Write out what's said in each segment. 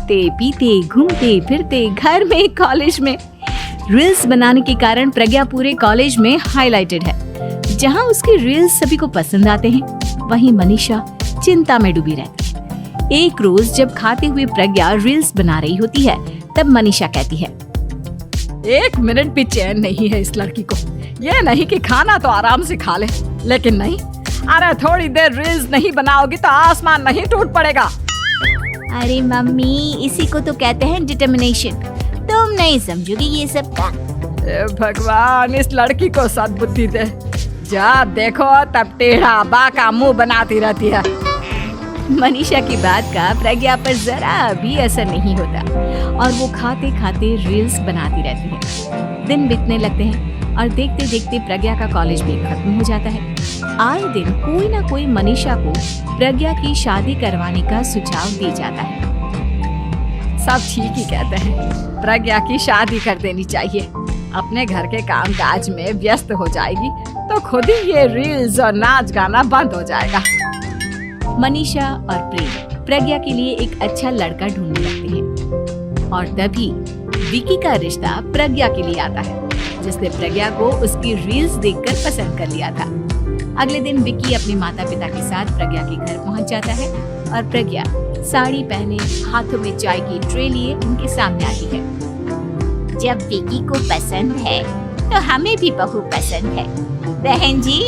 खाते पीते घूमते फिरते घर में कॉलेज में रील्स बनाने के कारण प्रज्ञा पूरे कॉलेज में हाईलाइटेड है। जहां उसकी रील्स सभी को पसंद आते हैं, वहीं मनीषा चिंता में डूबी रहती है। एक रोज जब खाते हुए प्रज्ञा रील्स बना रही होती है, तब मनीषा कहती है, 1 मिनट भी चैन नहीं है इस लड़की को। ये नहीं कि खाना तो आराम से खा ले, लेकिन नहीं, अरे थोड़ी देर रील्स नहीं बनाओगी तो आसमान नहीं टूट पड़ेगा। अरे मम्मी, इसी को तो कहते हैं डिटर्मिनेशन। तुम नहीं समझोगी ये सब। भगवान, इस लड़की को सद्बुद्धि दे। जब देखो तब टेढ़ा बाका मुंह बनाती रहती है। मनीषा की बात का प्रज्ञा पर जरा भी असर नहीं होता और वो खाते खाते रील्स बनाती रहती है। दिन बीतने लगते हैं और देखते देखते प्रज्ञा का कॉलेज भी खत्म हो जाता है। आए दिन कोई ना कोई मनीषा को प्रज्ञा की शादी करवाने का सुझाव दे जाता है। सब ठीक ही कहते हैं, प्रज्ञा की शादी कर देनी चाहिए। अपने घर के कामकाज में व्यस्त हो जाएगी तो खुद ही ये रील्स और नाच गाना बंद हो जाएगा। मनीषा और प्रेम प्रज्ञा के लिए एक अच्छा लड़का ढूंढने लगते हैं और तभी विकी का रिश्ता प्रज्ञा के लिए आता है, जिसने प्रज्ञा को उसकी रील्स देखकर पसंद कर लिया था। अगले दिन विकी अपने माता पिता के साथ प्रज्ञा के घर पहुंच जाता है और प्रज्ञा साड़ी पहने हाथों में चाय की ट्रे लिए उनके सामने आती है। जब विकी को पसंद है तो हमें भी बहू पसंद है। बहन जी,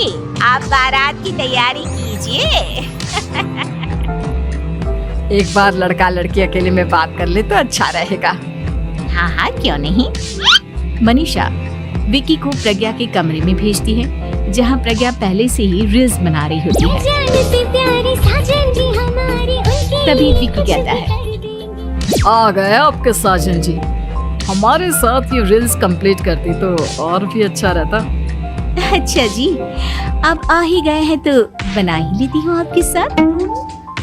आप बारात की तैयारी कीजिए। एक बार लड़का लड़की अकेले में बात कर ले तो अच्छा रहेगा। हाँ हाँ, क्यों नहीं। मनीषा विकी को प्रज्ञा के कमरे में भेजती है, जहाँ प्रज्ञा पहले से ही रील्स बना रही होती है। तभी विकी कहता है, आ गए आपके साजन जी। हमारे साथ ये रील्स कंप्लीट करती तो और भी अच्छा रहता। अच्छा जी, अब आ ही गए हैं तो बना ही लेती हूँ आपके साथ।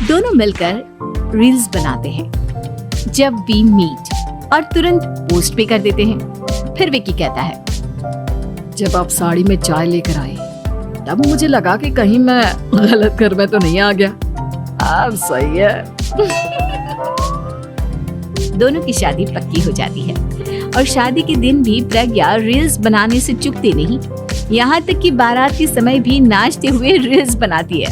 दोनों मिलकर रील्स बनाते हैं। जब वी मीट और तुरंत पोस्ट भी कर देते हैं। फिर विकी कहता है, जब आप साड़ी में चाय लेकर आई तब मुझे लगा कि कहीं मैं गलत घर में तो नहीं आ गया। अब सही है। दोनों की शादी पक्की हो जाती है और शादी के दिन भी प्रज्ञा रील्स बनाने से चूकती नहीं। यहाँ तक कि बारात के समय भी नाचते हुए रील्स बनाती है।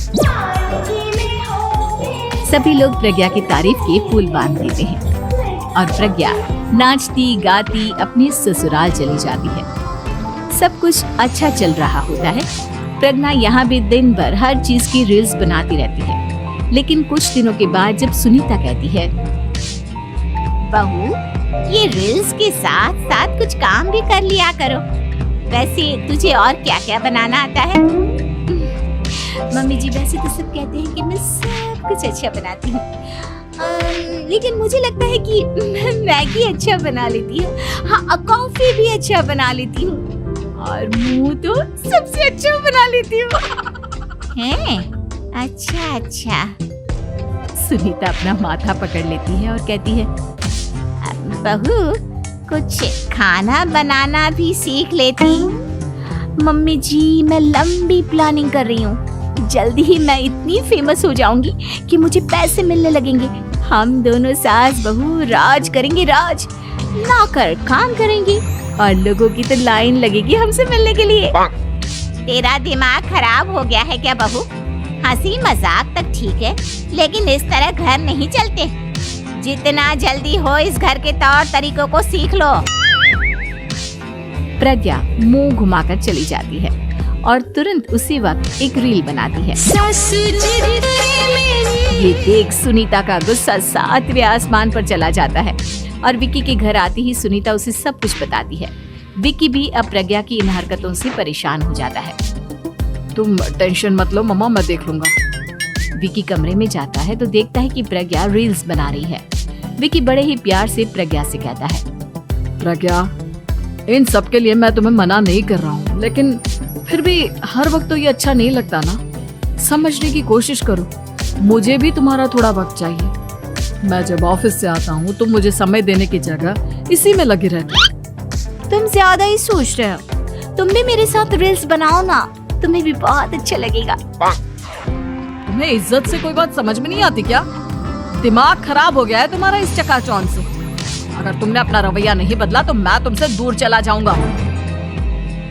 सभी लोग प्रज्ञा की तारीफ के फूल बांध देते हैं और प्रज्ञा नाचती गाती अपने ससुराल चली जाती है। सब कुछ अच्छा चल रहा होता है। प्रज्ञा यहाँ भी दिन भर हर चीज की रील्स बनाती रहती है। लेकिन कुछ दिनों के बाद जब सुनीता कहती है, बहू, ये रील्स के साथ साथ कुछ काम भी कर लिया करो। वैसे तुझे और क्या क्या बनाना आता है? मम्मी जी, वैसे तो सब कहते हैं कि मैं सब कुछ अच्छा बनाती हूँ, लेकिन मुझे लगता है कि मैं मैगी अच्छा बना लेती हूँ। हाँ, कॉफी भी अच्छा बना लेती हूँ और मुंह तो सबसे अच्छा बना लेती हूँ। हैं? अच्छा अच्छा। सुनीता अपना माथा पकड़ लेती है और कहती है, बहू, कुछ खाना बनाना भी सीख लेती। मम्मी जी, मैं लंबी प्लानिंग कर रही हूँ। जल्दी ही मैं इतनी फेमस हो जाऊंगी कि मुझे पैसे मिलने लगेंगे। हम दोनों सास बहू राज करेंगे, राज ना कर काम करेंगे और लोगों की तो लाइन लगेगी हमसे मिलने के लिए। तेरा दिमाग खराब हो गया है क्या बहू? हंसी मजाक तक ठीक है, लेकिन इस तरह घर नहीं चलते। जितना जल्दी हो इस घर के तौर तरीकों को सीख लो। प्रज्ञा मुंह घुमाकर चली जाती है और तुरंत उसी वक्त एक रील बनाती है। ये देख सुनीता का गुस्सा 7वें आसमान पर चला जाता है और विकी के घर आती ही सुनीता उसे सब कुछ बताती है। विकी भी अब प्रज्ञा की इन हरकतों से परेशान हो जाता है। तुम टेंशन मत लो मम्मा, मैं देख लूंगा। विकी कमरे में जाता है तो देखता है कि प्रज्ञा रील्स बना रही है। विकी बड़े ही प्यार से प्रज्ञा से कहता है, प्रज्ञा, इन सब के लिए मैं तुम्हें मना नहीं कर रहा हूँ, लेकिन फिर भी हर वक्त तो ये अच्छा नहीं लगता ना। समझने की कोशिश करो, मुझे भी तुम्हारा थोड़ा वक्त चाहिए। मैं जब ऑफिस से आता हूँ तो मुझे समय देने की जगह इसी में लगी रहती है। तुम ज्यादा ही सोच रहे हो। तुम भी मेरे साथ रील्स बनाओ ना, तुम्हें भी बहुत अच्छा लगेगा। तुम्हें इज्जत से कोई बात समझ में नहीं आती क्या? दिमाग खराब हो गया है तुम्हारा इस चकाचौंध से। अगर तुमने अपना रवैया नहीं बदला तो मैं तुमसे दूर चला जाऊंगा।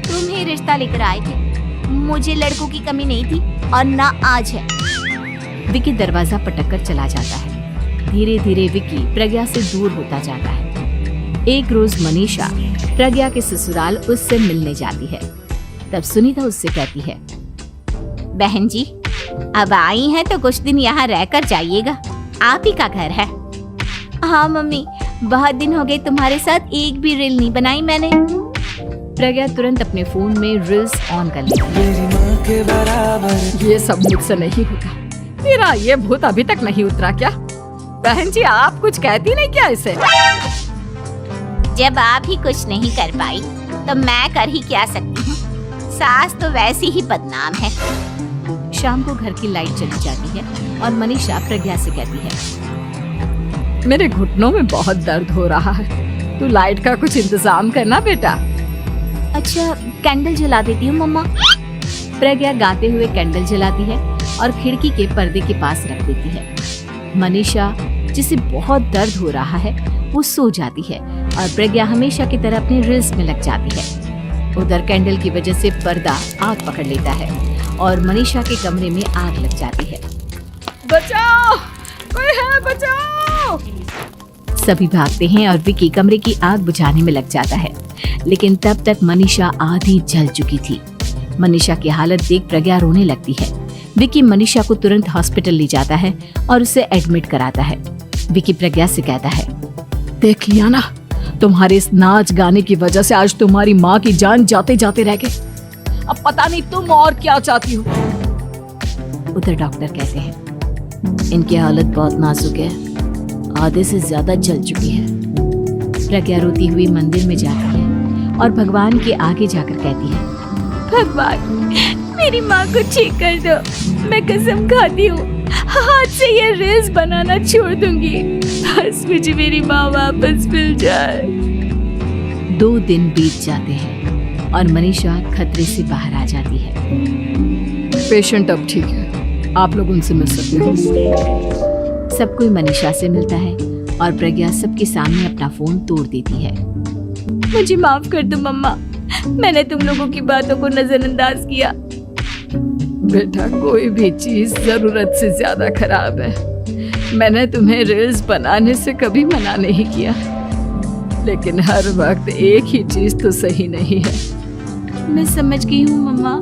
तुम ही रिश्ता लेकर आए थे, मुझे लड़कों की कमी नहीं थी और ना आज है। विकी दरवाजा पटक कर चला जाता है। धीरे धीरे विकी प्रज्ञा से दूर होता जाता है। एक रोज मनीषा प्रज्ञा के ससुराल उससे मिलने जाती है। तब सुनीता उससे कहती है, बहन जी, अब आई हैं तो कुछ दिन यहाँ रहकर जाइएगा, आप ही का घर है। हाँ मम्मी, बहुत दिन हो गए तुम्हारे साथ एक भी रील नहीं बनाई मैंने। प्रज्ञा तुरंत अपने फोन में रील्स ऑन कर लेती है। ये सब मुझसे नहीं होगा। मेरा ये भूत अभी तक नहीं उतरा क्या? बहन जी, आप कुछ कहती नहीं क्या इसे? जब आप ही कुछ नहीं कर पाई तो मैं कर ही क्या सकती हूँ। सास तो वैसी ही बदनाम है। शाम को घर की लाइट चली जाती है और मनीषा प्रज्ञा से कहती है, मेरे घुटनों में बहुत दर्द हो रहा है, तू लाइट का कुछ इंतजाम करना बेटा। अच्छा, कैंडल जला देती हूँ मम्मा। प्रज्ञा गाते हुए कैंडल जलाती है और खिड़की के पर्दे के पास रख देती है। मनीषा, जिसे बहुत दर्द हो रहा है, वो सो जाती है और प्रज्ञा हमेशा की तरह अपने रील्स में लग जाती है। उधर कैंडल की वजह से पर्दा आग पकड़ लेता है और मनीषा के कमरे में आग लग जाती है। बचाओ, कोई है, बचाओ। सभी भागते हैं और विकी कमरे की आग बुझाने में लग जाता है, लेकिन तब तक मनीषा आधी जल चुकी थी। मनीषा की हालत देख प्रज्ञा रोने लगती है। विकी मनीषा को तुरंत हॉस्पिटल ले जाता है और उसे एडमिट कराता है। विकी प्रज्ञा से कहता है, देख लिया ना, तुम्हारे इस नाच गाने की वजह से आज तुम्हारी माँ की जान जाते जाते रह गई। अब पता नहीं तुम और क्या चाहती हो। उधर डॉक्टर कहते हैं, इनकी हालत बहुत नाजुक है, आधे से ज्यादा जल चुकी है। प्रज्ञा रोती हुई मंदिर में जाती है और भगवान के आगे जाकर कहती है, भगवान, मेरी माँ को ठीक कर दो। मैं कसम खाती हूँ हाथ से ये रील्स बनाना छोड़ दूंगी, बस मुझे मेरी माँ वापस मिल जाए। 2 दिन बीत जाते हैं और मनीषा खतरे से बाहर आ जाती है। पेशेंट अब ठीक है, आप लोग उनसे मिल सकते हो। सब कोई मनीषा से मिलता है और प्रज्ञा सबके सामने अपना फोन तोड़ देती है। मुझे माफ कर दो मम्मा, मैंने तुम लोगों की बातों को नजरअंदाज किया। बेटा, कोई भी चीज जरूरत से ज्यादा खराब है। मैंने तुम्हें रील्स बनाने से कभी मना नहीं किया, लेकिन हर वक्त एक ही चीज तो सही नहीं है। मैं समझ गई हूँ मम्मा,